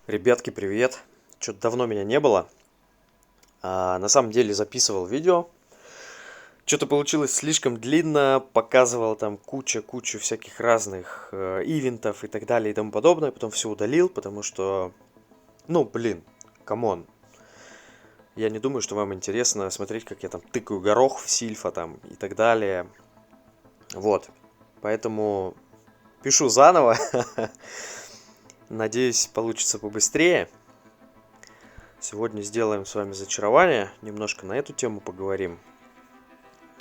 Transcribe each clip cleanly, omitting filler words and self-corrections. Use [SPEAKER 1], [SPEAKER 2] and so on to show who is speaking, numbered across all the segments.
[SPEAKER 1] Ребятки, привет! Что-то давно меня не было. На самом деле записывал видео. Что-то получилось слишком длинно, показывал там кучу всяких разных ивентов и так далее и тому подобное. Потом все удалил, потому что, камон. Я не думаю, что вам интересно смотреть, как я там тыкаю горох в Сильфа там и так далее. Вот. Поэтому пишу заново. Надеюсь, получится побыстрее. Сегодня сделаем с вами зачарование, немножко на эту тему поговорим.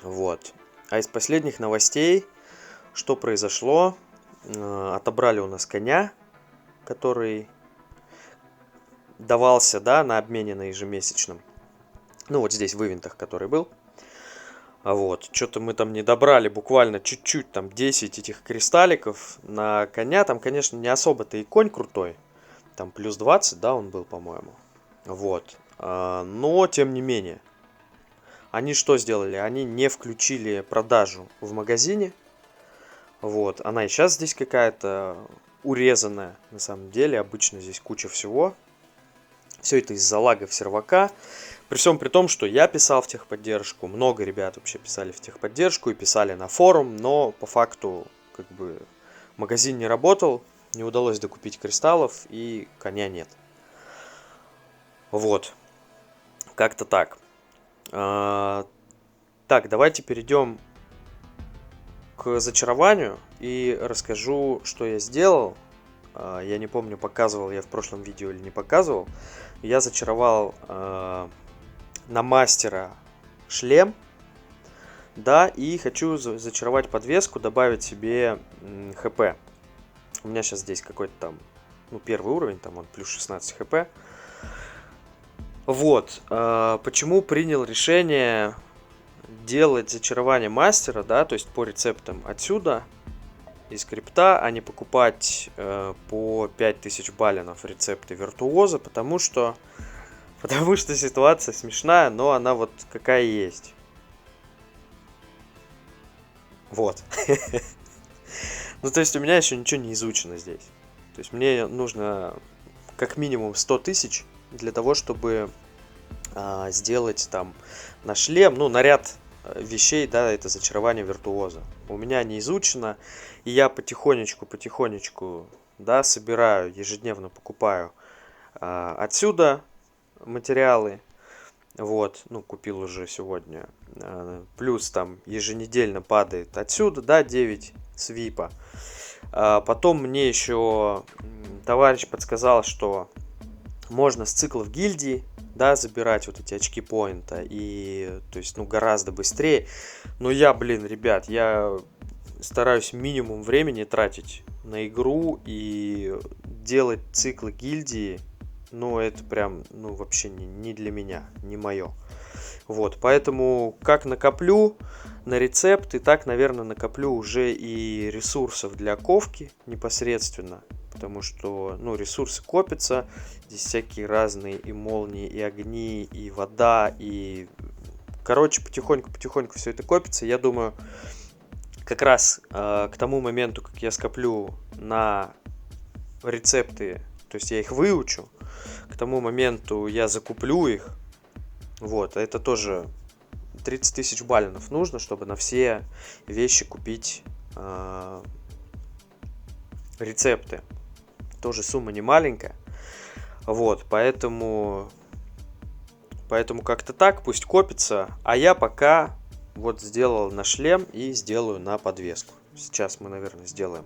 [SPEAKER 1] Вот. А из последних новостей, что произошло? Отобрали у нас коня, который давался, да, на обмене на ежемесячном. Ну, вот здесь в ивентах, который был. А вот, что-то мы там не добрали, буквально чуть-чуть, там 10 этих кристалликов на коня. Там, конечно, не особо-то и конь крутой. Там плюс 20, да, он был, по-моему. Вот. Но, тем не менее. Они что сделали? Они не включили продажу в магазине. Вот. Она и сейчас здесь какая-то урезанная. На самом деле, обычно здесь куча всего. Все это из-за лагов сервака. При всем при том, что я писал в техподдержку. Много ребят вообще писали в техподдержку и писали на форум. Но по факту, как бы, магазин не работал. Не удалось докупить кристаллов и коня нет. Вот. Как-то так. Так, давайте перейдем к зачарованию и расскажу, что я сделал. Я не помню, показывал я в прошлом видео или не показывал. Я зачаровал на мастера шлем. Да, и хочу зачаровать подвеску, добавить себе хп. У меня сейчас здесь какой-то там, первый уровень, там он плюс 16 хп. Вот, почему принял решение делать зачарование мастера, да, то есть по рецептам отсюда, из крипта, а не покупать по 5000 баллинов рецепты виртуоза, потому что ситуация смешная, но она вот какая есть. Вот. Ну, то есть у меня еще ничего не изучено здесь. То есть мне нужно как минимум 100 тысяч для того, чтобы сделать там на шлем, наряд вещей, да, это зачарование виртуоза. У меня не изучено, и я потихонечку, да, собираю, ежедневно покупаю отсюда материалы. Вот, купил уже сегодня. Плюс там еженедельно падает отсюда, да, 9 свипа. Потом мне еще товарищ подсказал, что можно с циклов гильдии, да, забирать вот эти очки поинта. И, то есть, гораздо быстрее. Но я, ребят, я стараюсь минимум времени тратить на игру и делать циклы гильдии. Это прям, вообще не для меня, не мое. Вот, поэтому как накоплю на рецепты, так, наверное, накоплю уже и ресурсов для ковки непосредственно. Потому что, ресурсы копятся. Здесь всякие разные и молнии, и огни, и вода, и... Короче, потихоньку все это копится. Я думаю, как раз к тому моменту, как я скоплю на рецепты, то есть я их выучу, к тому моменту я закуплю их. Вот, это тоже 30 тысяч баллинов нужно, чтобы на все вещи купить рецепты. Тоже сумма не маленькая. Вот, поэтому как-то так, пусть копится. А я пока вот сделал на шлем и сделаю на подвеску. Сейчас мы, наверное, сделаем.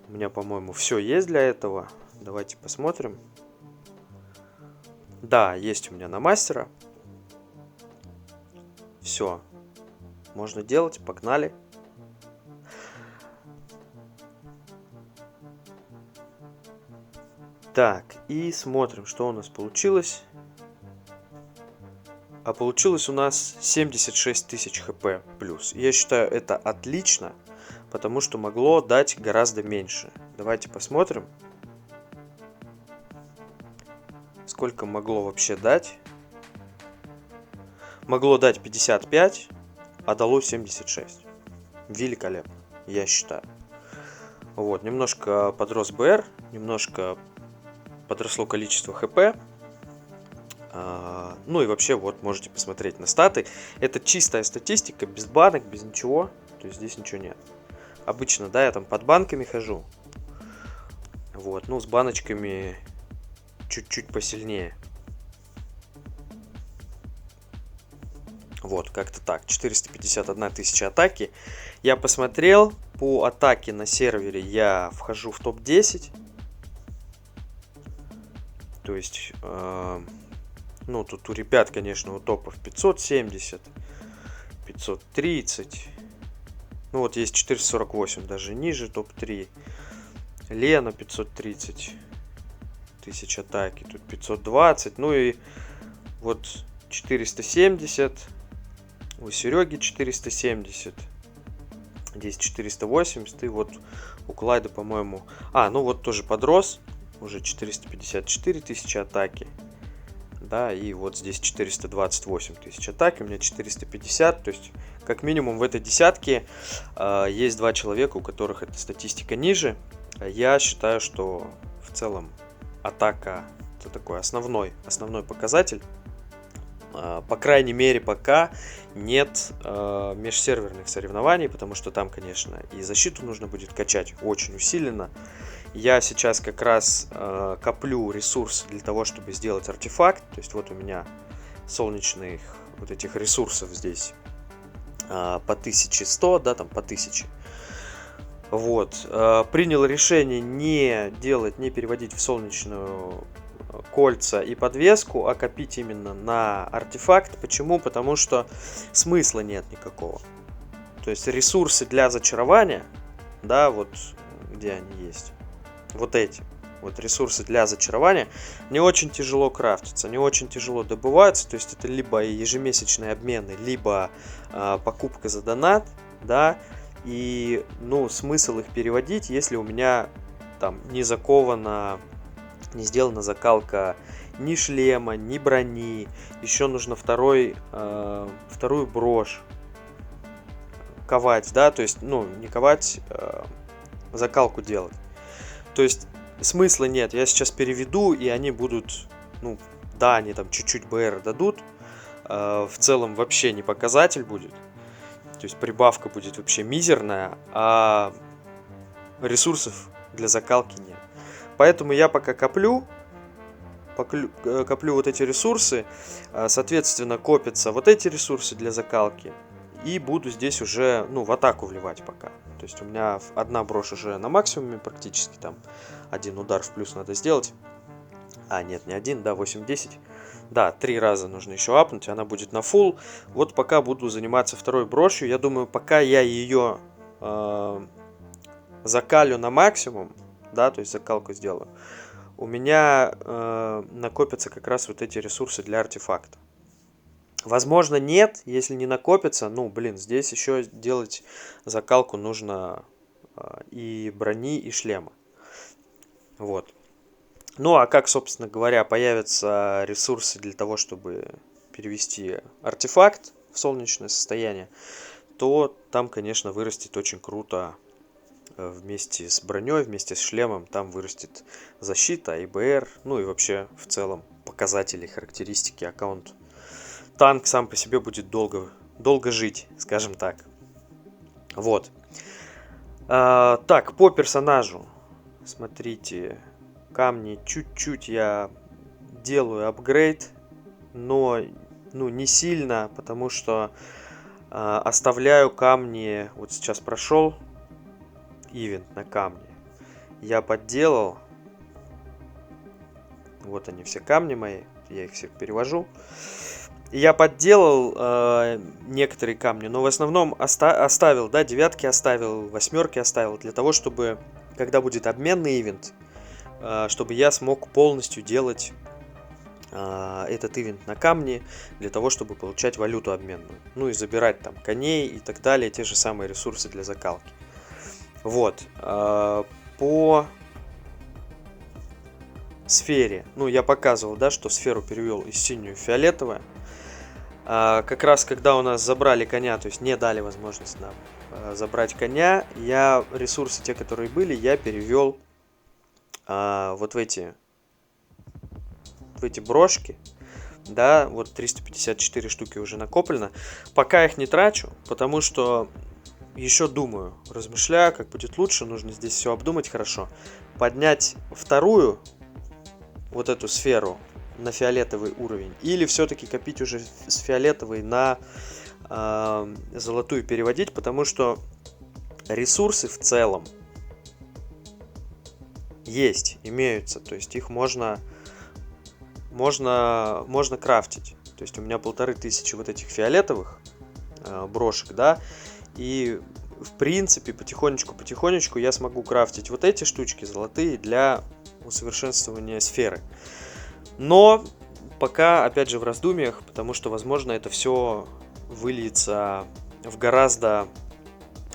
[SPEAKER 1] У меня, по-моему, все есть для этого. Давайте посмотрим. Да, есть у меня на мастера. Все. Можно делать, погнали. Так, и смотрим, что у нас получилось. А получилось у нас 76 тысяч хп плюс. Я считаю, это отлично, потому что могло дать гораздо меньше. Давайте посмотрим, сколько могло вообще дать. Могло дать 55, а дало 76. Великолепно, я считаю. Вот, немножко подрос БР, немножко подросло количество хп. Ну и вообще, вот, можете посмотреть на статы. Это чистая статистика, без банок, без ничего. То есть здесь ничего нет. Обычно, да, я там под банками хожу. Вот, ну с баночками чуть-чуть посильнее. Вот, как-то так. 451 тысяча атаки. Я посмотрел, по атаке на сервере я вхожу в топ-10. То есть, ну, тут у ребят, конечно, у топов 570, 530. Ну, вот есть 448, даже ниже, топ-3. Лена 530 тысяч атаки, тут 520. Ну и вот 470. У Сереги 470. Здесь 480. И вот у Клайда, по-моему... ну вот тоже подрос. Уже 454 тысячи атаки. Да, и вот здесь 428 тысяч атаки. У меня 450. То есть, как минимум, в этой десятке есть 2 человека, у которых эта статистика ниже. Я считаю, что в целом атака это такой основной показатель. По крайней мере, пока нет межсерверных соревнований, потому что там, конечно, и защиту нужно будет качать очень усиленно. Я сейчас как раз коплю ресурсы для того, чтобы сделать артефакт. То есть вот у меня солнечных вот этих ресурсов здесь по 1100, да, там по 1000. Вот. Принял решение не переводить в солнечную кольца и подвеску, а копить именно на артефакт. Почему? Потому что смысла нет никакого. То есть ресурсы для зачарования, да, вот где они есть, вот эти вот ресурсы для зачарования, не очень тяжело крафтятся, не очень тяжело добываются. То есть это либо ежемесячные обмены, либо покупка за донат, да. И, ну, смысл их переводить, если у меня там не сделана закалка ни шлема, ни брони. Еще нужно вторую брошь ковать, да, то есть, ну, не ковать, закалку делать. То есть смысла нет. Я сейчас переведу, и они будут, ну, да, они там чуть-чуть БР дадут. В целом вообще не показатель будет. То есть прибавка будет вообще мизерная, а ресурсов для закалки нет. Поэтому я пока коплю вот эти ресурсы, соответственно, копятся вот эти ресурсы для закалки, и буду здесь уже, ну, в атаку вливать пока. То есть у меня одна брошь уже на максимуме практически, там один удар в плюс надо сделать. Нет, не один, да, 8-10. Да, 3 раза нужно еще апнуть, она будет на фулл. Вот пока буду заниматься второй брошью. Я думаю, пока я ее закалю на максимум, да, то есть закалку сделаю, у меня накопятся как раз вот эти ресурсы для артефакта. Возможно, нет, если не накопится, ну, блин, здесь еще делать закалку нужно и брони, и шлема. Вот. Ну, а как, собственно говоря, появятся ресурсы для того, чтобы перевести артефакт в солнечное состояние, то там, конечно, вырастет очень круто вместе с броней, вместе с шлемом. Там вырастет защита, ИБР, ну и вообще в целом показатели, характеристики аккаунта. Танк сам по себе будет долго жить, скажем так. Вот. Так, по персонажу. Смотрите, камни чуть-чуть я делаю апгрейд, но, ну, не сильно, потому что оставляю камни. Вот сейчас прошел ивент на камни. Я подделал. Вот они все камни мои. Я их всех перевожу. Я подделал некоторые камни, но в основном оставил, да, 9 оставил, 8 оставил, для того, чтобы, когда будет обменный ивент, чтобы я смог полностью делать этот ивент на камни, для того, чтобы получать валюту обменную. Ну и забирать там коней и так далее, те же самые ресурсы для закалки. Вот. По сфере, ну, я показывал, да, что сферу перевел из синюю в фиолетовую. Как раз когда у нас забрали коня, то есть не дали возможность нам забрать коня, я ресурсы, те, которые были, я перевел вот в эти в эти брошки. Да, вот 354 штуки уже накоплено. Пока их не трачу, потому что еще думаю, размышляю, как будет лучше. Нужно здесь все обдумать хорошо. Поднять вторую вот эту сферу на фиолетовый уровень. Или все-таки копить уже с фиолетовой на золотую переводить. Потому что ресурсы в целом есть, имеются. То есть их можно крафтить. То есть у меня 1500 вот этих фиолетовых брошек, да. И в принципе потихонечку я смогу крафтить вот эти штучки золотые для усовершенствования сферы. Но пока, опять же, в раздумьях, потому что, возможно, это все выльется в гораздо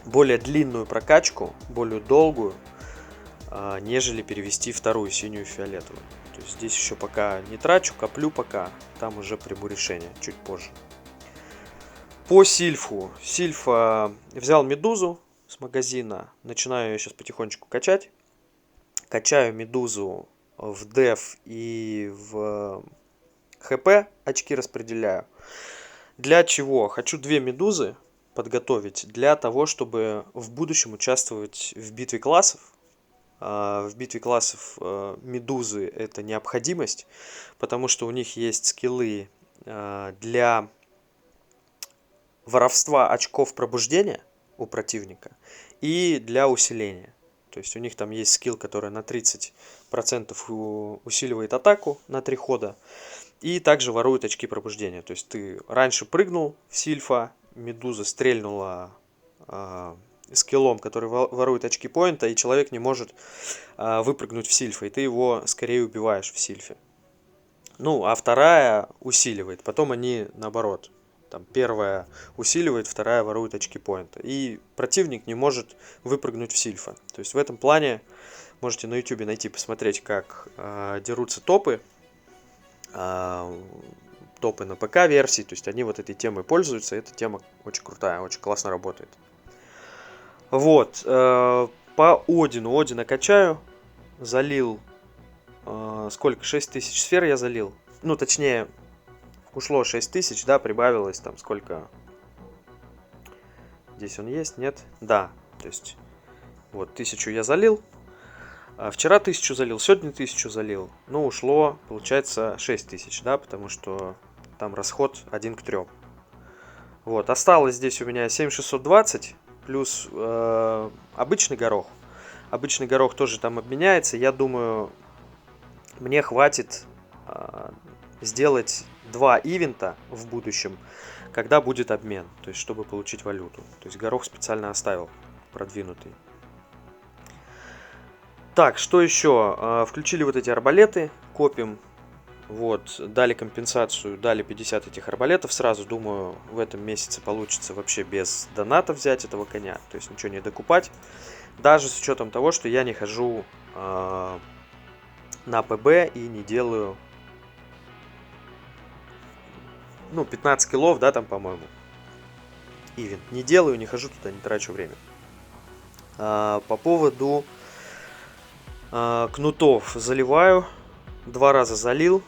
[SPEAKER 1] более длинную прокачку, более долгую, нежели перевести вторую синюю в фиолетовую. То есть здесь еще пока не трачу, коплю пока, там уже приму решение чуть позже. По сильфу. Сильфа взял медузу с магазина, начинаю ее сейчас потихонечку качать. Качаю медузу в деф и в хп, очки распределяю. Для чего? Хочу 2 медузы подготовить для того, чтобы в будущем участвовать в битве классов. В битве классов медузы это необходимость, потому что у них есть скиллы для воровства очков пробуждения у противника и для усиления. То есть у них там есть скилл, который на 30% усиливает атаку на 3 хода и также ворует очки пробуждения. То есть ты раньше прыгнул в сильфа, медуза стрельнула скиллом, который ворует очки поинта, и человек не может выпрыгнуть в сильфа, и ты его скорее убиваешь в сильфе. Ну, а вторая усиливает. Потом они наоборот. Там первая усиливает, вторая ворует очки поинта. И противник не может выпрыгнуть в сильфа. То есть в этом плане можете на YouTube найти, посмотреть, как дерутся топы. Топы на ПК-версии. То есть они вот этой темой пользуются. Эта тема очень крутая, очень классно работает. Вот. По Одину. Одина качаю. Залил. Сколько? 6000 сфер я залил. Ну, точнее, ушло 6000, да, прибавилось там сколько. Здесь он есть, нет? Да. То есть, вот, 1000 я залил. Вчера 1000 залил, сегодня 1000 залил. Ну, ушло, получается, 6000, да, потому что там расход 1 к 3. Вот, осталось здесь у меня 7620 плюс обычный горох. Обычный горох тоже там обменяется. Я думаю, мне хватит сделать 2 ивента в будущем, когда будет обмен, то есть чтобы получить валюту. То есть горох специально оставил продвинутый. Так, что еще? Включили вот эти арбалеты, копим. Вот, дали компенсацию, дали 50 этих арбалетов. Сразу думаю, в этом месяце получится вообще без доната взять этого коня. То есть ничего не докупать. Даже с учетом того, что я не хожу на ПБ и не делаю, ну, 15 киллов, да, там, по-моему. Ивент. Не делаю, не хожу туда, не трачу время. По поводу кнутов заливаю. 2 раза залил.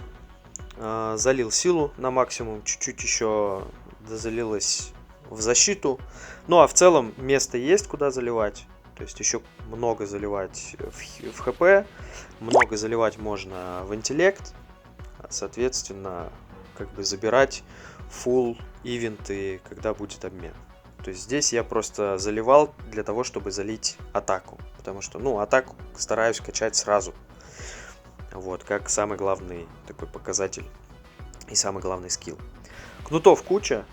[SPEAKER 1] Залил силу на максимум. Чуть-чуть еще залилось в защиту. Ну, а в целом место есть, куда заливать. То есть еще много заливать в ХП. Много заливать можно в интеллект. Соответственно, как бы забирать full ивенты, когда будет обмен. То есть здесь я просто заливал для того, чтобы залить атаку. Потому что, ну, атаку стараюсь качать сразу. Вот, как самый главный такой показатель и самый главный скилл. Кнутов куча.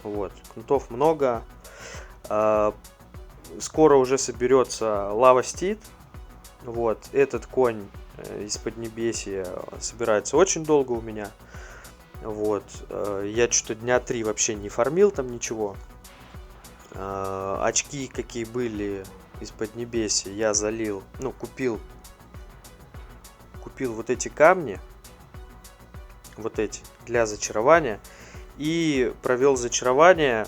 [SPEAKER 1] Вот, кнутов много. Скоро уже соберется Лава Стит. Вот, этот конь из Поднебесья собирается очень долго у меня. Вот, я что-то дня 3 вообще не фармил там ничего. Очки какие были из Поднебесья я залил, ну, купил вот эти камни, вот эти, для зачарования. И провел зачарование,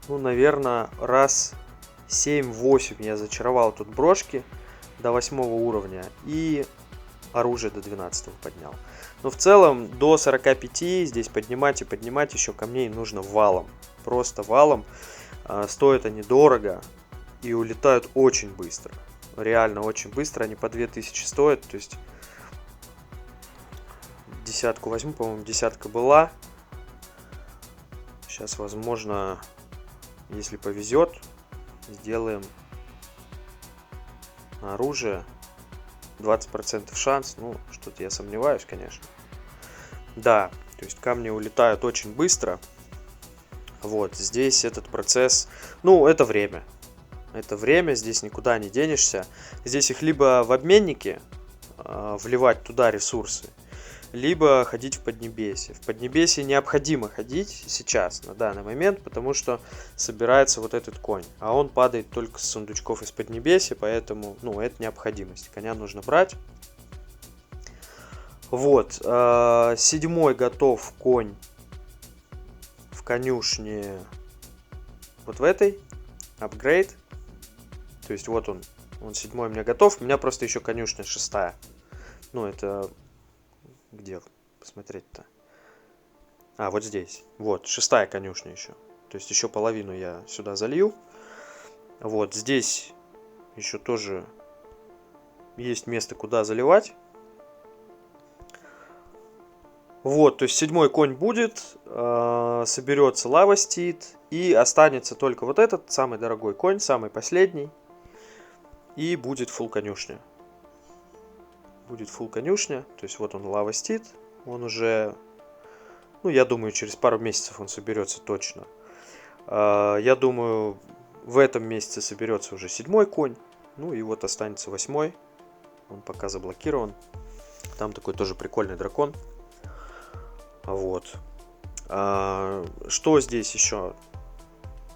[SPEAKER 1] ну, наверное, раз 7-8 я зачаровал тут брошки до 8 уровня. И оружие до 12 поднял. Но в целом до 45 здесь поднимать и поднимать еще камней нужно валом. Просто валом. Стоят они дорого и улетают очень быстро. Реально очень быстро. Они по 2000 стоят. То есть десятку возьму, по-моему, десятка была. Сейчас, возможно, если повезет, сделаем на оружие 20% шанс. Ну, что-то я сомневаюсь, конечно. Да, то есть камни улетают очень быстро. Вот, здесь этот процесс, ну, это время. Это время, здесь никуда не денешься. Здесь их либо в обменнике вливать туда ресурсы, либо ходить в Поднебесье. В Поднебесье необходимо ходить сейчас, на данный момент, потому что собирается вот этот конь. А он падает только с сундучков из Поднебесья, поэтому, ну, это необходимость. Коня нужно брать. Вот, 7 готов конь в конюшне вот в этой, апгрейд. То есть вот он 7 у меня готов, у меня просто еще конюшня 6. Ну, это... Где посмотреть-то? А, вот здесь. Вот, 6 конюшня еще. То есть еще половину я сюда залью. Вот, здесь еще тоже есть место, куда заливать. Вот, то есть 7 конь будет, соберется лавастит, и останется только вот этот, самый дорогой конь, самый последний. И будет фулл конюшня. Будет фулл конюшня, то есть вот он лавастит, он уже, ну, я думаю, через пару месяцев он соберется точно. Я думаю, в этом месяце соберется уже 7 конь, ну и вот останется 8, он пока заблокирован. Там такой тоже прикольный дракон. Вот. Что здесь еще?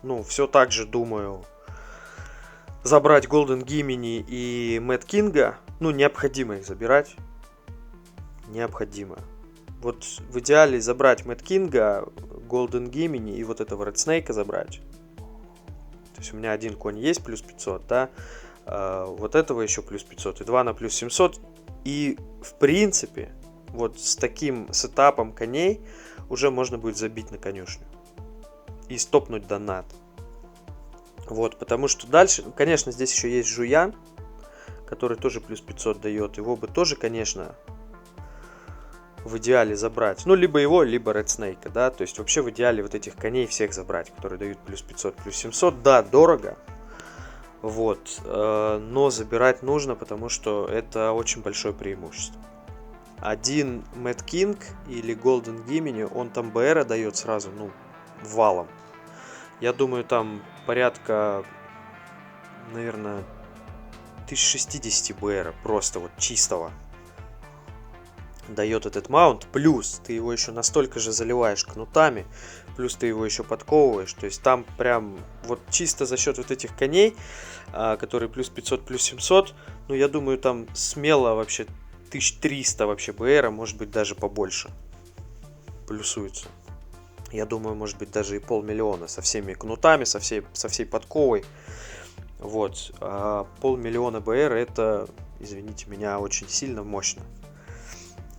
[SPEAKER 1] Ну, все так же думаю забрать Golden Gimini и Mad King. Ну, необходимо их забирать. Необходимо. Вот в идеале забрать Mad King, Golden Gimini и вот этого Red Snake забрать. То есть у меня один конь есть, плюс 500, да. Вот этого еще плюс 500. И 2 на плюс 700. И в принципе, вот с таким сетапом коней уже можно будет забить на конюшню. И стопнуть донат. Вот, потому что дальше, конечно, здесь еще есть Жуян, который тоже плюс 500 дает. Его бы тоже, конечно, в идеале забрать. Ну, либо его, либо Red Snake, да. То есть вообще в идеале вот этих коней всех забрать, которые дают плюс 500, плюс 700. Да, дорого. Вот, но забирать нужно, потому что это очень большое преимущество. Один Mad King или Golden Gimini, он там БР дает сразу, ну, валом. Я думаю, там порядка, наверное, 1060 БР, просто вот чистого дает этот маунт. Плюс ты его еще настолько же заливаешь кнутами, плюс ты его еще подковываешь. То есть там прям вот чисто за счет вот этих коней, которые плюс 500, плюс 700, ну, я думаю, там смело вообще 1300 вообще БР, может быть даже побольше плюсуется. Я думаю, может быть даже и 500 000 со всеми кнутами, со всей подковой. Вот. 500 000 БР это, извините меня, очень сильно мощно.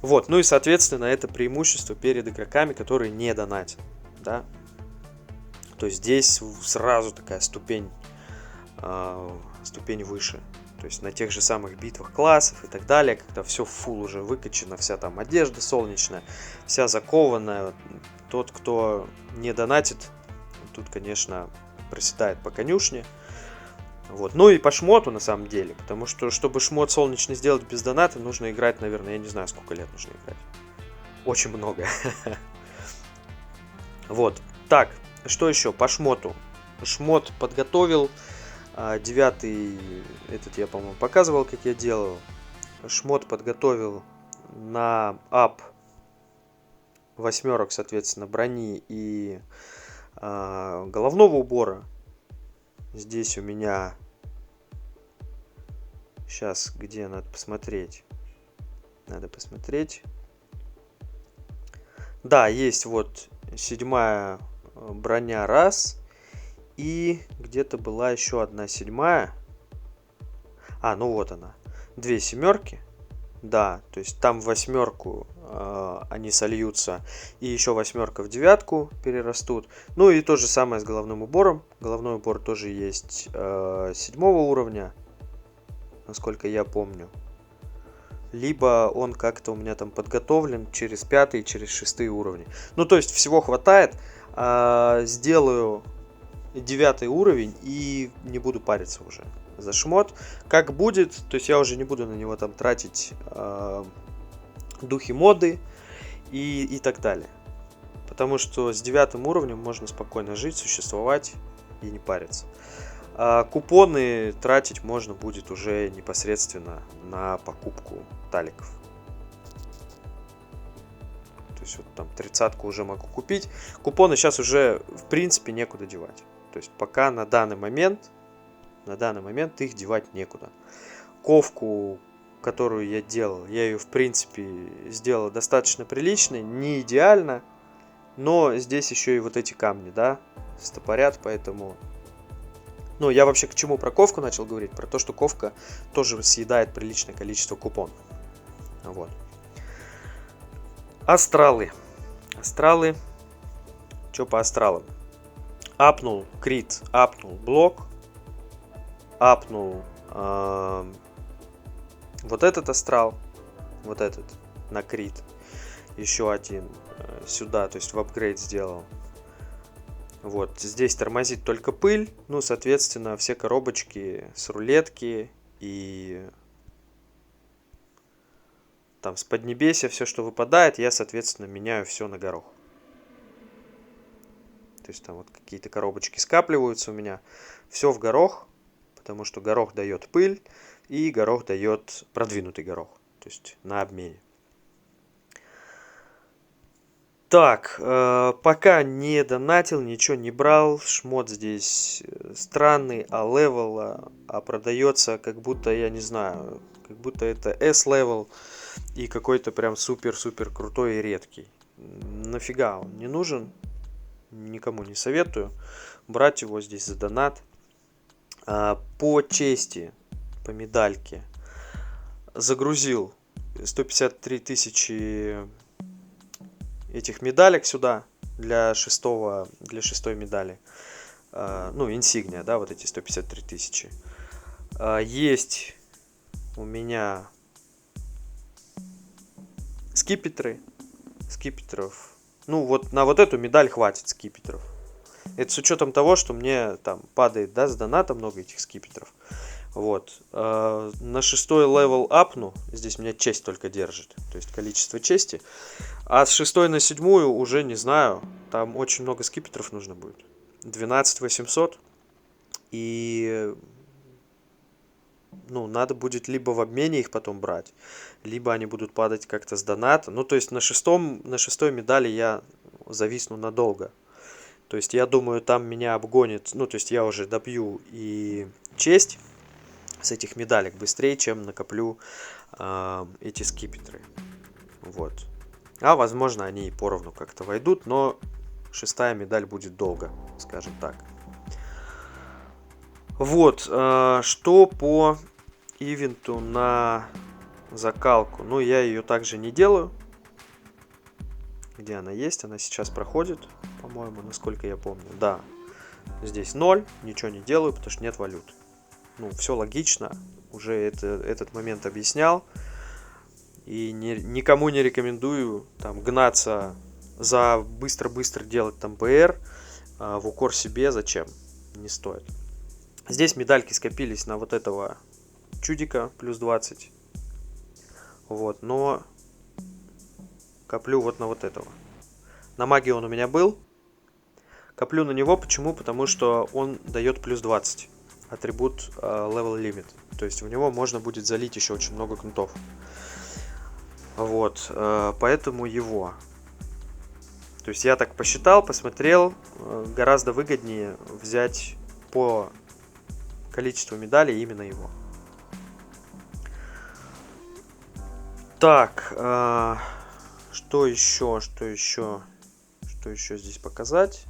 [SPEAKER 1] Вот. Ну и соответственно это преимущество перед игроками, которые не донатят. Да? То есть здесь сразу такая ступень выше. То есть на тех же самых битвах классов и так далее, когда все фул уже выкачано, вся там одежда солнечная, вся закованная. Тот, кто не донатит, тут, конечно, проседает по конюшне. Вот. Ну и по шмоту на самом деле, потому что, чтобы шмот солнечный сделать без доната, нужно играть, наверное, я не знаю, сколько лет нужно играть. Очень много. Вот. Так, что еще? По шмоту. Шмот подготовил. 9 этот я, по-моему, показывал, как я делал. Шмот подготовил на ап 8, соответственно, брони и головного убора. Здесь у меня сейчас, где надо посмотреть? Надо посмотреть. Да, есть вот 7 броня раз. И где-то была еще одна 7. Ну вот она. 2 7. Да, то есть там в восьмерку они сольются, и еще восьмерка в девятку перерастут. Ну и то же самое с головным убором. Головной убор тоже есть седьмого уровня, насколько я помню. Либо он как-то у меня там подготовлен через пятый, через шестые уровни. Ну, то есть всего хватает. Сделаю девятый уровень и не буду париться уже за шмот. Как будет, то есть я уже не буду на него там тратить духи моды и так далее. Потому что с девятым уровнем можно спокойно жить, существовать и не париться. Купоны тратить можно будет уже непосредственно на покупку таликов. То есть вот там 30-ку уже могу купить. Купоны сейчас уже в принципе некуда девать. То есть пока на данный момент их девать некуда. Ковку, которую я делал, я ее в принципе сделал достаточно приличной, не идеально. Но здесь еще и вот эти камни, да, стопорят, поэтому... Ну, я вообще к чему про ковку начал говорить? Про то, что ковка тоже съедает приличное количество купонов. Вот. Астралы. Астралы. Что по астралам? Апнул крит, апнул блок. Апнул вот этот астрал. Вот этот на крит. Еще один сюда, то есть в апгрейд сделал. Вот, здесь тормозит только пыль, ну, соответственно, все коробочки с рулетки и там с поднебесья, все, что выпадает, я, соответственно, меняю все на горох. То есть там вот какие-то коробочки скапливаются у меня, все в горох, потому что горох дает пыль и горох дает продвинутый горох, то есть на обмене. Так, пока не донатил, ничего не брал. Шмот здесь странный, левела, продается как будто, я не знаю, как будто это S-левел и какой-то прям супер-супер крутой и редкий. Нафига он не нужен? Никому не советую брать его здесь за донат. По чести, по медальке загрузил 153 тысячи этих медалек сюда для шестой медали. Ну, инсигния, да, вот эти 153 тысячи. Есть у меня скипетров. Ну, вот на вот эту медаль хватит скипетров. Это с учетом того, что мне там падает, да, с доната много этих скипетров. Вот. На шестой левел апну, здесь меня честь только держит, то есть количество чести. А с шестой на седьмую уже не знаю, там очень много скипетров нужно будет. 12 800. И, ну, надо будет либо в обмене их потом брать, либо они будут падать как-то с доната. Ну, то есть на шестой медали я зависну надолго. То есть я думаю, там меня обгонит, ну, то есть я уже добью и честь с этих медалек быстрее, чем накоплю эти скипетры. Вот. А возможно они и поровну как-то войдут, но шестая медаль будет долго, скажем так. Вот, что по ивенту на закалку. Ну, я ее также не делаю. Где она есть? Она сейчас проходит, по-моему, насколько я помню. Да, здесь 0, ничего не делаю, потому что нет валют. Ну, все логично, уже этот момент объяснял. И никому не рекомендую там гнаться за быстро-быстро делать там ПР в укор себе. Зачем? Не стоит. Здесь медальки скопились на вот этого чудика плюс 20. Вот, но коплю вот на вот этого. На магии он у меня был. Коплю на него почему? Потому что он дает плюс 20. Атрибут level limit. То есть в него можно будет залить еще очень много кнутов. Вот, поэтому его. То есть я так посчитал, посмотрел, гораздо выгоднее взять по количеству медалей именно его. Так, что еще здесь показать?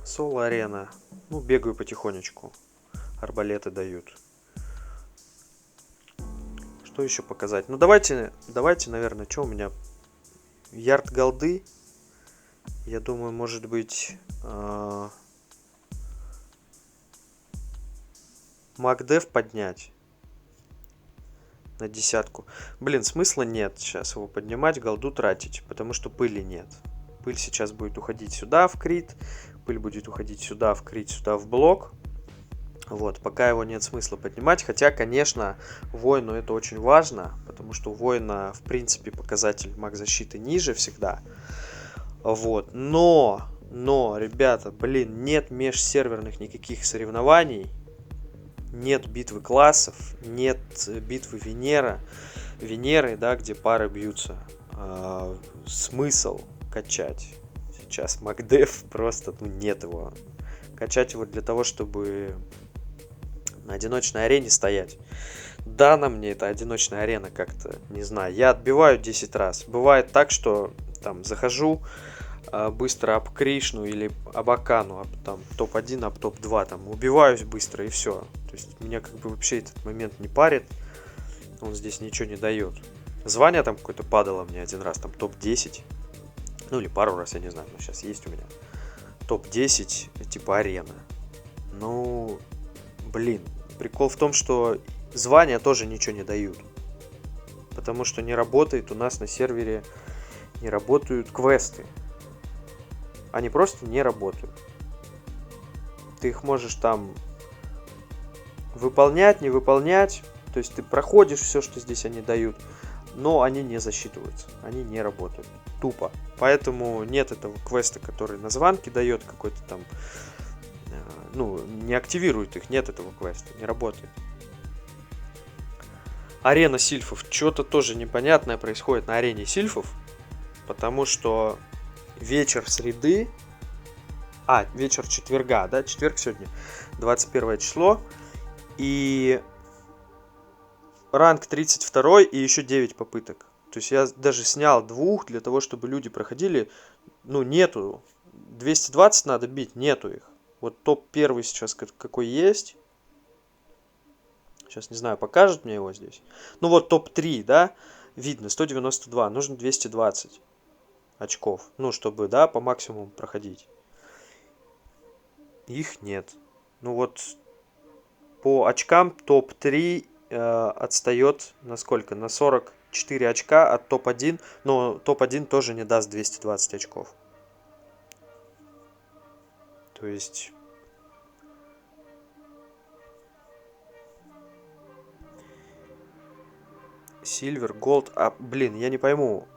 [SPEAKER 1] Соло арена. Ну, бегаю потихонечку. Арбалеты дают. Что еще показать? Ну, давайте, наверное, что у меня? Ярд голды. Я думаю, может быть... Макдев поднять на 10. Блин, смысла нет сейчас его поднимать, голду тратить, потому что пыли нет. Пыль сейчас будет уходить сюда в крит, пыль будет уходить сюда в крит, сюда в блок. Вот, пока его нет смысла поднимать, хотя, конечно, воину это очень важно, потому что у воина, в принципе, показатель маг защиты ниже всегда. Вот, но, ребята, блин, нет межсерверных никаких соревнований. Нет битвы классов, нет битвы Венеры, да, где пары бьются. Смысл качать сейчас Макдев просто, ну, нет его. Качать его для того, чтобы на одиночной арене стоять. Да, на мне эта одиночная арена как-то, не знаю, я отбиваю 10 раз. Бывает так, что там захожу, быстро об Кришну или об Акану, там топ-1, об топ-2, там убиваюсь быстро и все. То есть меня как бы вообще этот момент не парит, он здесь ничего не дает. Звание там какое-то падало мне один раз, там топ-10, ну или пару раз, я не знаю, но сейчас есть у меня топ-10 типа арена. Ну, блин, прикол в том, что звания тоже ничего не дают, потому что не работает у нас на сервере, не работают квесты. Они просто не работают. Ты их можешь там выполнять, не выполнять. То есть ты проходишь все, что здесь они дают, но они не засчитываются. Они не работают. Тупо. Поэтому нет этого квеста, который на звонке дает какой-то там... Ну, не активирует их. Нет этого квеста. Не работает. Арена сильфов. Что-то тоже непонятное происходит на арене сильфов. Потому что... Вечер среды, вечер четверга, да, четверг сегодня, 21 число, и ранг 32 и еще 9 попыток. То есть я даже снял 2 для того, чтобы люди проходили, ну, нету, 220 надо бить, нету их. Вот топ-1 сейчас какой есть, сейчас не знаю, покажет мне его здесь. Ну вот топ-3, да, видно, 192, нужно 220. Очков, ну, чтобы, да, по максимуму проходить. Их нет. Ну, вот по очкам топ-3 отстает на сколько? На 44 очка от топ-1, но топ-1 тоже не даст 220 очков. То есть... Silver, Gold, блин, я не пойму.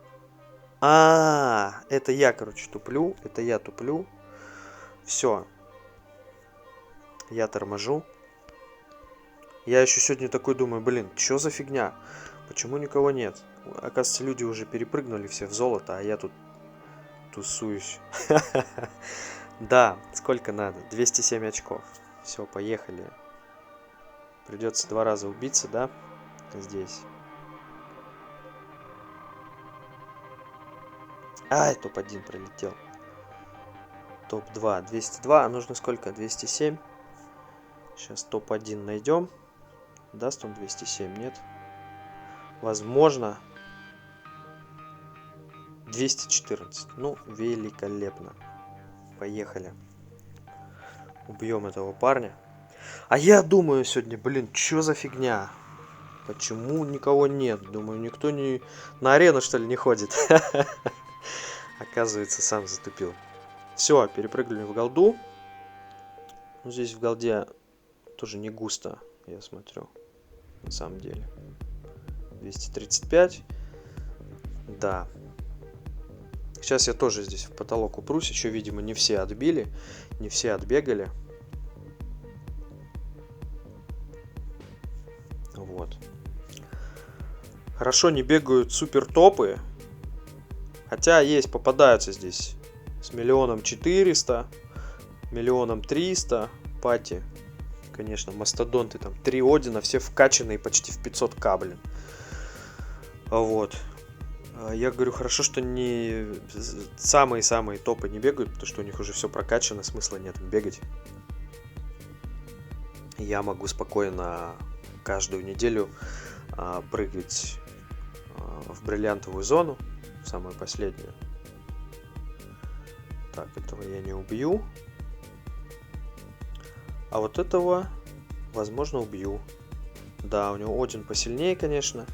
[SPEAKER 1] Это я, короче, туплю. Это я туплю. Все. Я торможу. Я еще сегодня такой думаю, блин, что за фигня? Почему никого нет? Оказывается, люди уже перепрыгнули все в золото, а я тут тусуюсь. Да, сколько надо? 207 очков. Все, поехали. Придется 2 раза убиться, да? Здесь. Топ-1 пролетел. Топ-2. 202. А нужно сколько? 207. Сейчас топ-1 найдем. Даст он 207? Нет. Возможно. 214. Ну, великолепно. Поехали. Убьем этого парня. А я думаю сегодня, блин, что за фигня? Почему никого нет? Думаю, никто не... На арену, что ли, не ходит? Оказывается, сам затупил. Все, перепрыгнули в голду. Ну, здесь в голде тоже не густо, я смотрю. На самом деле. 235. Да. Сейчас я тоже здесь в потолок упрусь. Еще, видимо, не все отбили. Не все отбегали. Вот. Хорошо не бегают супер топы. Хотя есть, попадаются здесь с 1 400 000, 300 пати. Конечно, мастодонты, там 3 Одина, все вкачанные почти в 500к, блин. Вот. Я говорю, хорошо, что не самые-самые топы не бегают, потому что у них уже все прокачано, смысла нет бегать. Я могу спокойно каждую неделю прыгать в бриллиантовую зону, самую последнюю. Так, этого я не убью. А вот этого, возможно, убью. Да, у него Один посильнее, конечно.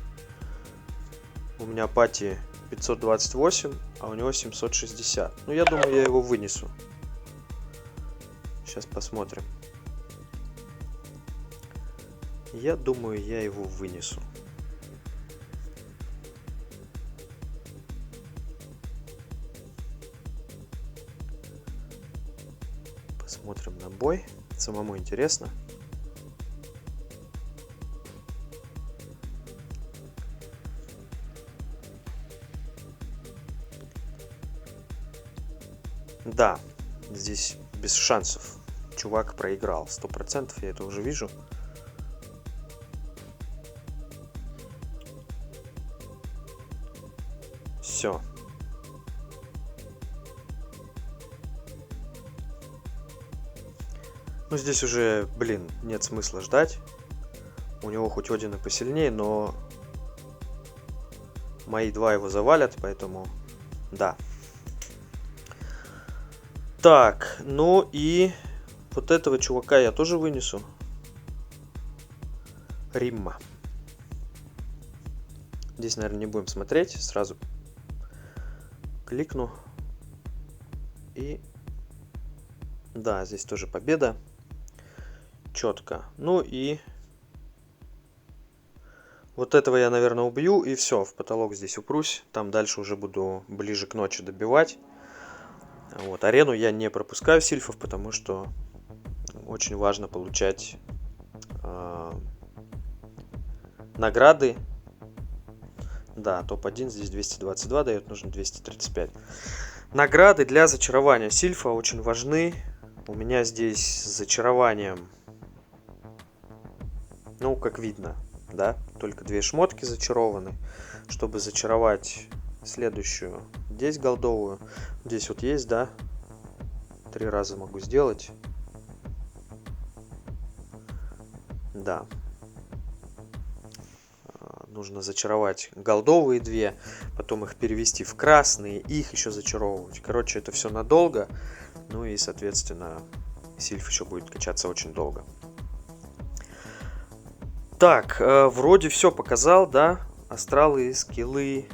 [SPEAKER 1] У меня пати 528, а у него 760. Ну, я думаю, я его вынесу. Сейчас посмотрим. Я думаю, я его вынесу. Посмотрим на бой. Самому интересно. Да, здесь без шансов. Чувак проиграл. 100%, я это уже вижу. Все. Ну, здесь уже, блин, нет смысла ждать. У него хоть Один и посильнее, но мои два его завалят, поэтому да. Так, ну и вот этого чувака я тоже вынесу. Римма. Здесь, наверное, не будем смотреть. Сразу кликну. И да, здесь тоже победа. Четко. Ну и вот этого я, наверное, убью. И все, в потолок здесь упрусь. Там дальше уже буду ближе к ночи добивать. Вот, арену я не пропускаю сильфов, потому что очень важно получать награды. Да, топ-1 здесь 222 дает, нужно 235. Награды для зачарования сильфа очень важны. У меня здесь с зачарованием, ну, как видно, да, только 2 шмотки зачарованы. Чтобы зачаровать следующую, здесь голдовую, здесь вот есть, да, 3 раза могу сделать. Да. Нужно зачаровать голдовые 2, потом их перевести в красные, их еще зачаровывать. Короче, это все надолго. Ну и, соответственно, сильф еще будет качаться очень долго. Так, вроде все показал, да? Астралы, скиллы,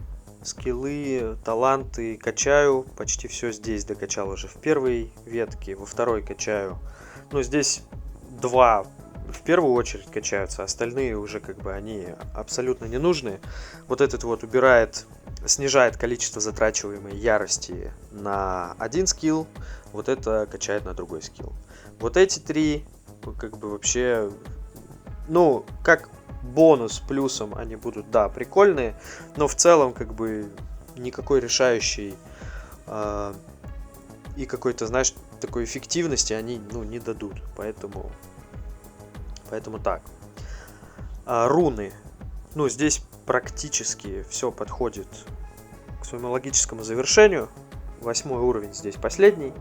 [SPEAKER 1] таланты качаю. Почти все здесь докачал уже в первой ветке, во второй качаю. Ну, здесь 2 в первую очередь качаются, остальные уже как бы они абсолютно не нужны. Вот этот вот снижает количество затрачиваемой ярости на один скилл, вот это качает на другой скилл. Вот эти 3 как бы вообще, ну, как бонус плюсом они будут, да, прикольные, но в целом как бы никакой решающей и какой-то, знаешь, такой эффективности они, ну, не дадут, поэтому так. Руны. Ну, здесь практически все подходит к своему логическому завершению. 8 уровень здесь последний.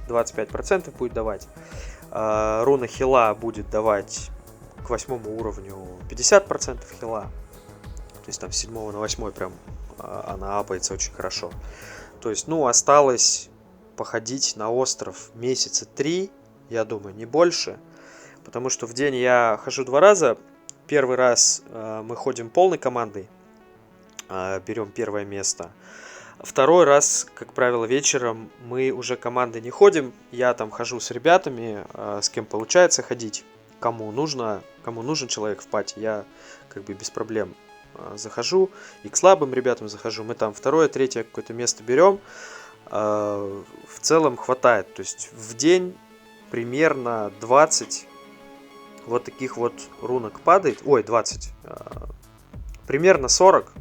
[SPEAKER 1] 25% будет давать. Руна хила будет давать к 8 уровню 50% хила. То есть там с 7 на 8 прям она апается очень хорошо. То есть, ну, осталось походить на остров месяца 3, я думаю, не больше. Потому что в день я хожу 2 раза. Первый раз мы ходим полной командой, берем первое место. Второй раз, как правило, вечером мы уже командой не ходим. Я там хожу с ребятами, с кем получается ходить. Кому нужен человек в пати, я как бы без проблем захожу. И к слабым ребятам захожу. Мы там второе, третье какое-то место берем. В целом хватает. То есть в день примерно 20 вот таких вот рунок падает. Ой, 20. Примерно 40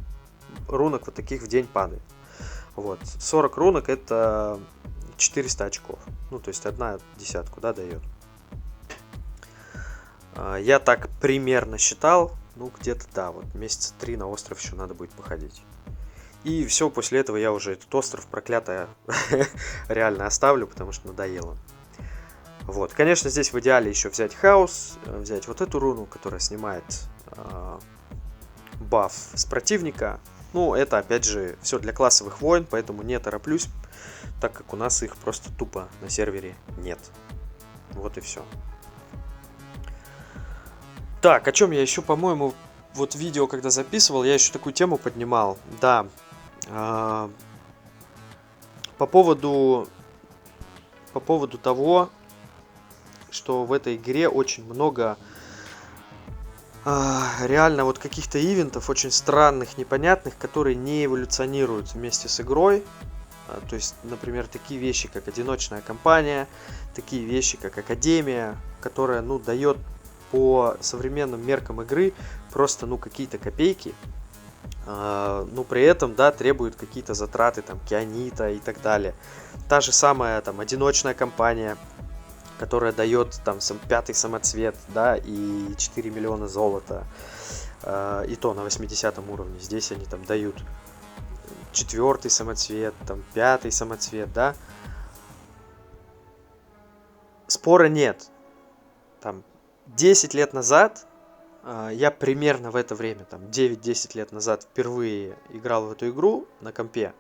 [SPEAKER 1] рунок вот таких в день падает. Вот. 40 рунок это 400 очков. Ну, то есть 1/10, да, дает. Я так примерно считал. Ну, где-то, да, вот месяца 3 на остров еще надо будет походить. И все, после этого я уже этот остров проклятый реально оставлю, потому что надоело. Вот, конечно, здесь в идеале еще взять хаос, взять вот эту руну, которая снимает баф с противника. Ну, это, опять же, все для классовых войн, поэтому не тороплюсь, так как у нас их просто тупо на сервере нет. Вот и все. Так, о чем я еще, по-моему, вот видео, когда записывал, я еще такую тему поднимал. Да, по поводу того, что в этой игре очень много реально вот каких-то ивентов очень странных, непонятных, которые не эволюционируют вместе с игрой. То есть, например, такие вещи, как одиночная кампания, такие вещи, как академия, которая, ну, дает по современным меркам игры просто, ну, какие-то копейки, но при этом, да, требует какие-то затраты, там, кианита и так далее. Та же самая, там, одиночная кампания, которая дает, там, 5-й самоцвет, да, и 4 миллиона золота, и то на 80 уровне. Здесь они, там, дают 4-й самоцвет, там, 5-й самоцвет, да. Спора нет. Там, 10 лет назад, я примерно в это время, там, 9-10 лет назад впервые играл в эту игру на компе.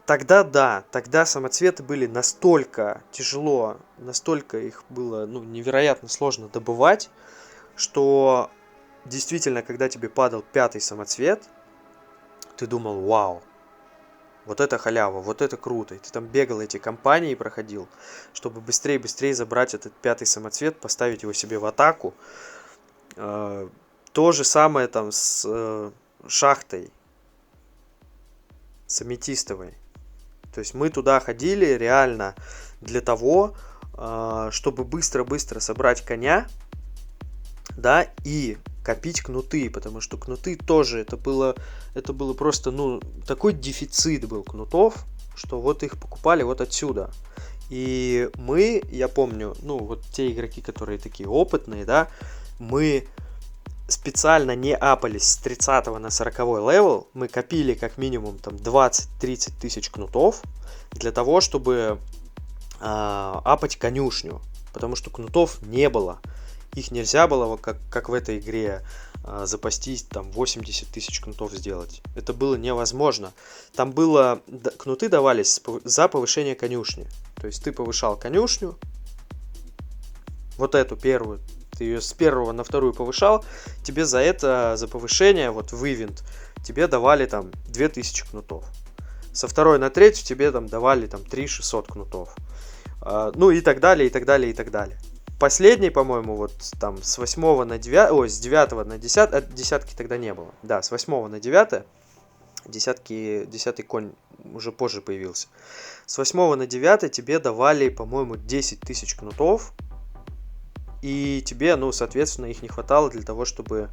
[SPEAKER 1] Тогда, да, тогда самоцветы были настолько тяжело, настолько их было, ну, невероятно сложно добывать, что действительно, когда тебе падал 5-й самоцвет, ты думал: вау, вот это халява, вот это круто. И ты там бегал эти кампании, проходил, чтобы быстрее забрать этот 5-й самоцвет, поставить его себе в атаку. То же самое там с шахтой, с аметистовой. То есть мы туда ходили реально для того, чтобы быстро-быстро собрать коня, да, и копить кнуты, потому что кнуты тоже, это было просто, ну, такой дефицит был кнутов, что вот их покупали вот отсюда. И мы, я помню, ну, вот те игроки, которые такие опытные, да, мы специально не апались с 30 на 40 левел, мы копили как минимум там 20-30 тысяч кнутов для того, чтобы апать конюшню, потому что кнутов не было. Их нельзя было, как в этой игре, запастись, там 80 тысяч кнутов сделать. Это было невозможно. Там было, кнуты давались за повышение конюшни. То есть ты повышал конюшню, вот эту первую, ты ее с 1 на 2 повышал, тебе за это, за повышение, вот в ивент, тебе давали там 2000 кнутов. Со 2 на 3 тебе там давали там 3600 кнутов. Ну и так далее, и так далее, и так далее. Последний, по-моему, вот там с 8 на 9, ой, с 9 на 10, десятки тогда не было. Да, с 8 на 9, десятый конь уже позже появился. С 8 на 9 тебе давали, по-моему, 10 тысяч кнутов. И тебе, ну, соответственно, их не хватало для того, чтобы...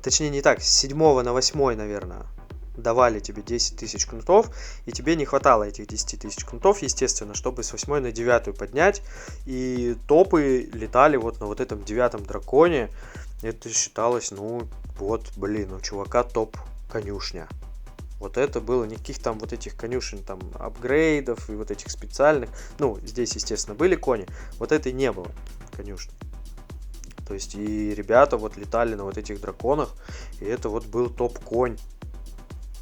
[SPEAKER 1] точнее, не так, с 7 на 8, наверное, давали тебе 10 тысяч кнутов, и тебе не хватало этих 10 тысяч кнутов, естественно, чтобы с 8 на 9 поднять, и топы летали вот на вот этом 9 драконе. Это считалось, ну, вот, блин, у чувака топ конюшня. Вот это было, никаких там вот этих конюшен, там, апгрейдов и вот этих специальных. Ну, здесь, естественно, были кони, вот этой не было конюшни. То есть и ребята вот летали на вот этих драконах, и это вот был топ-конь.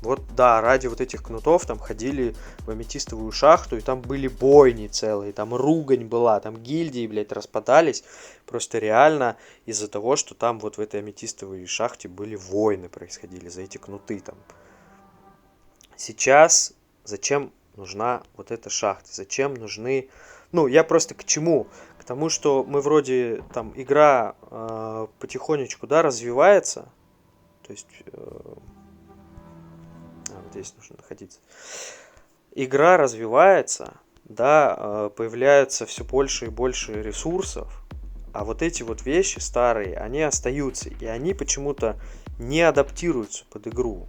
[SPEAKER 1] Вот, да, ради вот этих кнутов там ходили в аметистовую шахту, и там были бойни целые, там ругань была, там гильдии, блядь, распадались. Просто реально из-за того, что там вот в этой аметистовой шахте были войны происходили за эти кнуты там. Сейчас зачем нужна вот эта шахта? Зачем нужны... Ну, я просто к чему? К тому, что мы вроде там игра потихонечку, да, развивается. То есть... вот здесь нужно находиться. Игра развивается, да, появляется все больше и больше ресурсов, а вот эти вот вещи старые, они остаются, и они почему-то не адаптируются под игру.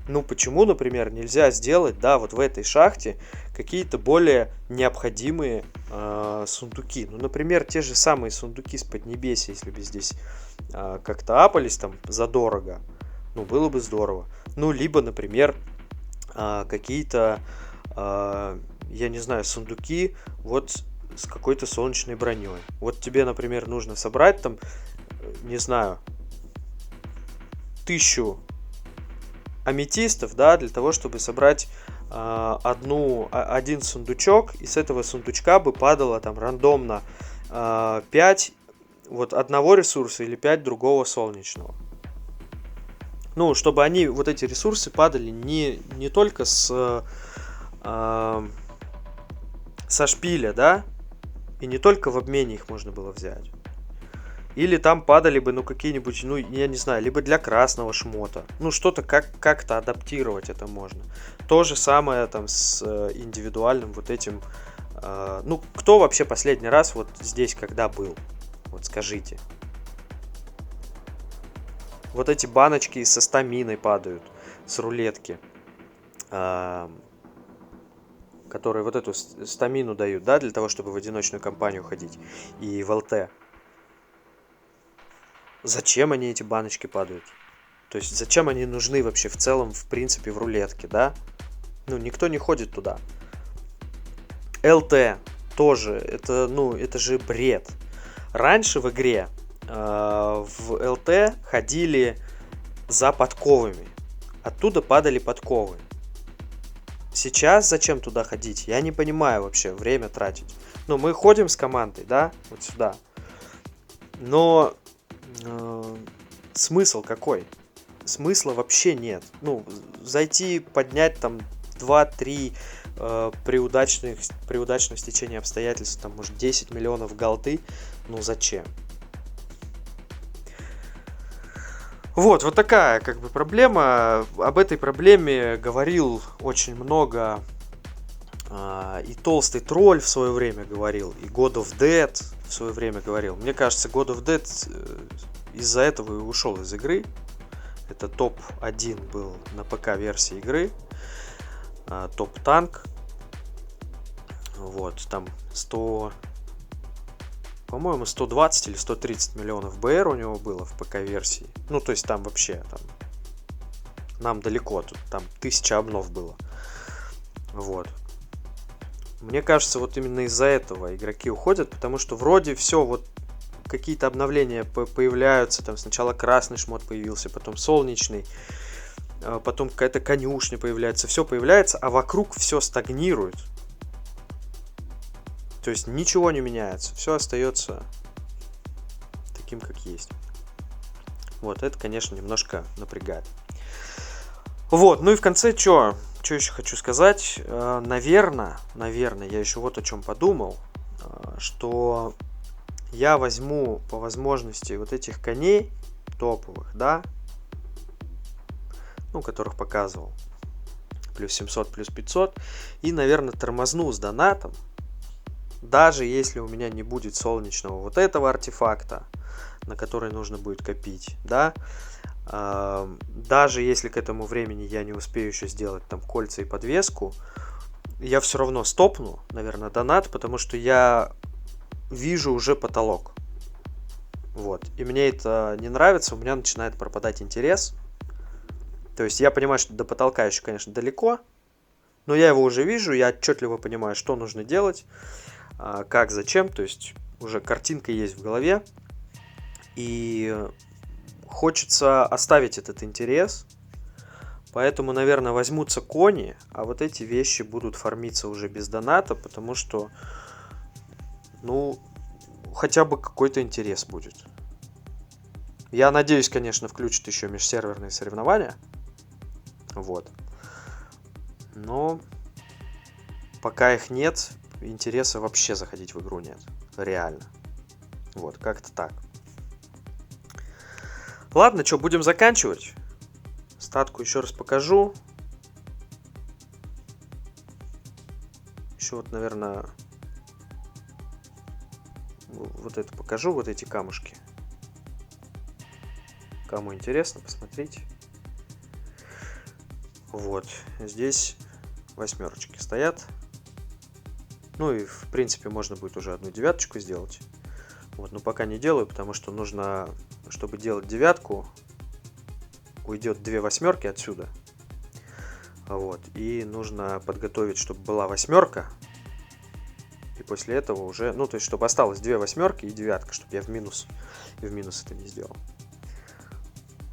[SPEAKER 1] Ну, почему, например, нельзя сделать, да, вот в этой шахте какие-то более необходимые сундуки? Ну, например, те же самые сундуки с Поднебесья, если бы здесь как-то апались там задорого, ну, было бы здорово. Ну, либо, например, какие-то, я не знаю, сундуки вот с какой-то солнечной броней. Вот тебе, например, нужно собрать там, не знаю, 1000 аметистов, да, для того, чтобы собрать один сундучок, и с этого сундучка бы падало там рандомно 5 вот одного ресурса или 5 другого солнечного. Ну, чтобы они, вот эти ресурсы, падали не только со шпиля, да, и не только в обмене их можно было взять. Или там падали бы, ну, какие-нибудь, ну, я не знаю, либо для красного шмота. Ну, что-то как-то адаптировать это можно. То же самое там с индивидуальным вот этим. Ну, кто вообще последний раз вот здесь когда был? Вот скажите. Вот эти баночки со стаминой падают с рулетки. Которые вот эту стамину дают, да, для того, чтобы в одиночную кампанию ходить. И в ЛТ. Зачем они, эти баночки, падают? То есть зачем они нужны вообще в целом, в принципе, в рулетке, да? Ну, никто не ходит туда. ЛТ тоже, это, ну, это же бред. Раньше в игре в ЛТ ходили за подковами. Оттуда падали подковы. Сейчас зачем туда ходить? Я не понимаю вообще, время тратить. Ну, мы ходим с командой, да, вот сюда. Но смысл какой? Смысла вообще нет. Ну, зайти, поднять там 2-3 при удачном стечении обстоятельств, там, может, 10 миллионов голды, ну зачем? Вот такая, как бы, проблема. Об этой проблеме говорил очень много и толстый тролль в свое время говорил, и God of Dead в свое время говорил. Мне кажется, God of Dead из-за этого и ушел из игры. Это топ-1 был на ПК-версии игры. Топ-танк. Вот, там 100... По-моему, 120 или 130 миллионов БР у него было в ПК-версии. Ну, то есть там вообще, там, нам далеко, тут там 1000 обнов было. Вот. Мне кажется, вот именно из-за этого игроки уходят, потому что вроде все, вот какие-то обновления появляются, там сначала красный шмот появился, потом солнечный, потом какая-то конюшня появляется, все появляется, а вокруг все стагнирует. То есть ничего не меняется, все остается таким, как есть. Вот, это, конечно, немножко напрягает. Вот, ну и в конце, что еще хочу сказать? Наверное, я еще вот о чем подумал, что я возьму по возможности вот этих коней топовых, да, ну, которых показывал, плюс 700, плюс 500, и, наверное, тормозну с донатом. Даже если у меня не будет солнечного вот этого артефакта, на который нужно будет копить, да, даже если к этому времени я не успею еще сделать там кольца и подвеску, я все равно стопну, наверное, донат, потому что я вижу уже потолок. Вот. И мне это не нравится, у меня начинает пропадать интерес. То есть я понимаю, что до потолка еще, конечно, далеко, но я его уже вижу, я отчетливо понимаю, что нужно делать, как, зачем, то есть уже картинка есть в голове, и хочется оставить этот интерес, поэтому, наверное, возьмутся кони, а вот эти вещи будут фармиться уже без доната, потому что, ну, хотя бы какой-то интерес будет. Я надеюсь, конечно, включат еще межсерверные соревнования, вот, но пока их нет, интереса вообще заходить в игру нет. Реально. Вот, как-то так. Ладно, что, будем заканчивать. Статку еще раз покажу. Еще вот, наверное, вот это покажу, вот эти камушки. Кому интересно, посмотрите. Вот, здесь 8 стоят. Ну и, в принципе, можно будет уже одну 9 сделать. Вот, но пока не делаю, потому что нужно, чтобы делать 9, уйдет 2 8 отсюда. Вот, и нужно подготовить, чтобы была 8. И после этого уже, ну, то есть, чтобы осталось 2 восьмерки и 9, чтобы я в минус это не сделал.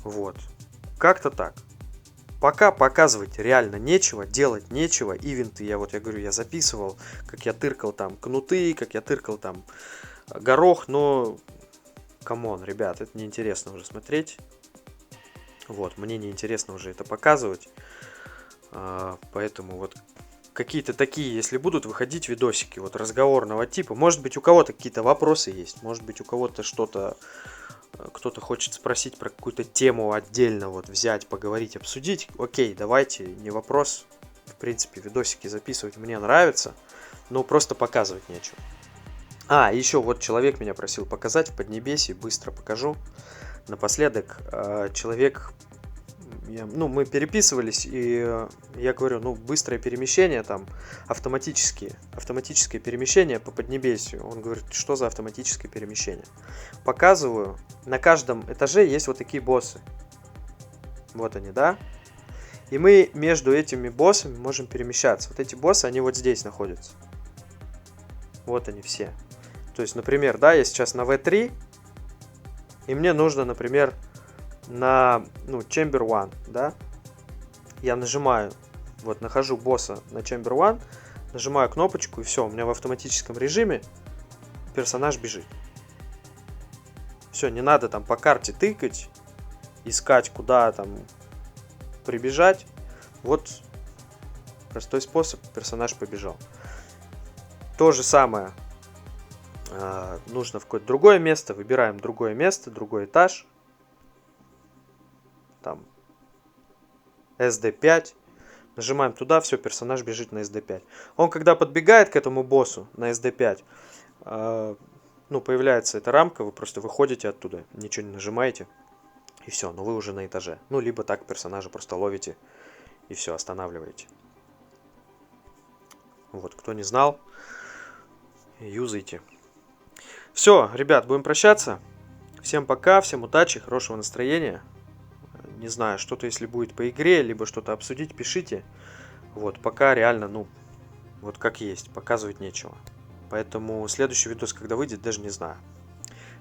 [SPEAKER 1] Вот. Как-то так. Пока показывать реально нечего, делать нечего. Ивенты, я говорю, я записывал, как я тыркал там кнуты, как я тыркал там горох, но, камон, ребят, это неинтересно уже смотреть. Вот, мне неинтересно уже это показывать. Поэтому вот какие-то такие, если будут выходить видосики вот разговорного типа, может быть, у кого-то какие-то вопросы есть, может быть, у кого-то что-то, кто-то хочет спросить про какую-то тему отдельно, вот взять, поговорить, обсудить. Окей, давайте, не вопрос. В принципе, видосики записывать мне нравится, но просто показывать нечего. Еще вот человек меня просил показать в Поднебесье, быстро покажу. Напоследок, человек, мы переписывались, и я говорю, быстрое перемещение, там, автоматическое перемещение по Поднебесью. Он говорит, что за автоматическое перемещение? Показываю, на каждом этаже есть вот такие боссы. Вот они, да? И мы между этими боссами можем перемещаться. Вот эти боссы, они вот здесь находятся. Вот они все. То есть, например, да, я сейчас на V3, и мне нужно, например, на, Chamber One, да, я нажимаю, вот, нахожу босса на Chamber One, нажимаю кнопочку, и все, у меня в автоматическом режиме персонаж бежит. Все, не надо там по карте тыкать, искать, куда там прибежать. Вот простой способ, персонаж побежал. То же самое нужно в какое-то другое место, выбираем другое место, другой этаж. Там SD5, нажимаем туда, все, персонаж бежит на SD5. Он когда подбегает к этому боссу на SD5, появляется эта рамка, вы просто выходите оттуда, ничего не нажимаете, и все, но вы уже на этаже. Либо так персонажа просто ловите и все, останавливаете. Вот, кто не знал, юзайте. Все, ребят, будем прощаться. Всем пока, всем удачи, хорошего настроения. Не знаю, что-то если будет по игре, либо что-то обсудить, пишите. Вот, пока реально, вот как есть, показывать нечего. Поэтому следующий видос, когда выйдет, даже не знаю.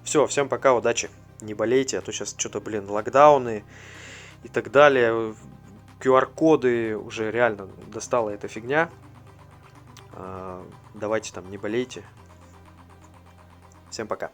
[SPEAKER 1] Все, всем пока, удачи. Не болейте, а то сейчас что-то, локдауны и так далее. QR-коды, уже реально достала эта фигня. Давайте там, не болейте. Всем пока.